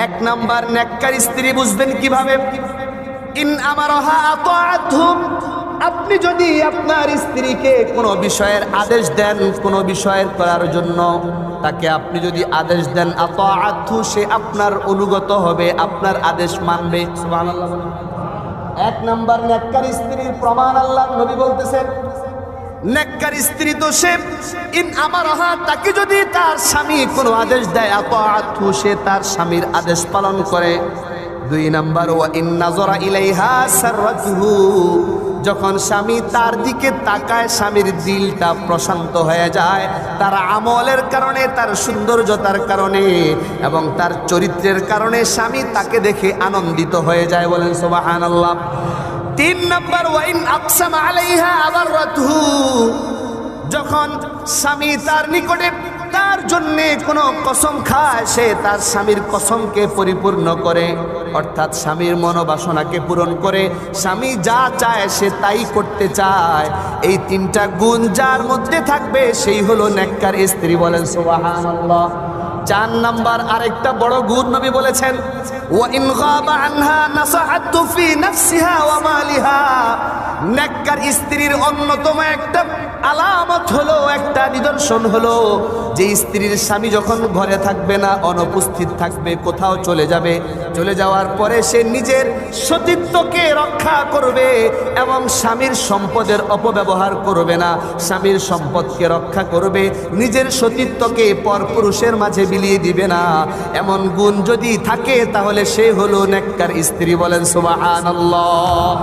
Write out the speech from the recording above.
এক নাম্বার নেককার স্ত্রী বুঝবেন কিভাবে? ইন আমারহা আতাআতহুম, আপনি যদি আপনার স্ত্রীকে কোনো বিষয়ের আদেশ দেন, কোনো বিষয়ের করার জন্য তাকে আপনি যদি আদেশ দেন, আতাআতহু, সে আপনার অনুগত হবে, আপনার আদেশ মানবে। সুবহানাল্লাহ। এক নাম্বার নেককার স্ত্রীর প্রমাণ আল্লাহর নবী বলতেছেন, নেককার স্ত্রী তো সে ইন আমারহা, তাকে যদি তার স্বামী কোনো আদেশ দেয়, আতাআতহু, সে তার স্বামীর আদেশ পালন করে। দুই নাম্বার, ওয়া ইন নাযরা ইলাইহা সাররাতুহু, যখন স্বামী তার দিকে তাকায় স্বামীর দিলটা প্রশান্ত হয়ে যায়, তার আমলের কারণে, তার সৌন্দর্যতার কারণে এবং তার চরিত্রের কারণে স্বামী তাকে দেখে আনন্দিত হয়ে যায়। বলেন সুবহানাল্লাহ। তিন নাম্বার, ওয়া ইন আকসামা আলাইহা আবাররাতুহু, যখন স্বামী তার নিকটে তার জন্য কোনো কসম খায়, সে তার স্বামীর কসমকে পরিপূর্ণ করে, অর্থাৎ স্বামীর মনোবাসনাকে পূরণ করে। স্বামী যা চায় সে তাই করতে চায়। এই তিনটা গুণ যার মধ্যে থাকবে সেই হলো নেককার স্ত্রী। বলেন সুবহানাল্লাহ। চার নাম্বার আরেকটা বড় গুণ নবী বলেছেন, ওয়া ইন গাবা আনহা নাসাহাতু ফি নাফসিহা ওয়া মালিহা, নেককার স্ত্রীর অন্যতম একটা আলামত হলো, একটা নিদর্শন হলো, যে স্ত্রীর স্বামী যখন ঘরে থাকবে না, অনুপস্থিত থাকবে, কোথাও চলে যাবে, চলে যাওয়ার পরে সে নিজের সতীত্বকে রক্ষা করবে এবং স্বামীর সম্পদের অপব্যবহার করবে না, স্বামীর সম্পদকে রক্ষা করবে, নিজের সতীত্বকে পরপুরুষের মাঝে বিলিয়ে দিবে না। এমন গুণ যদি থাকে তাহলে সে হলো নেককার স্ত্রী। বলেন সুবহানাল্লাহ।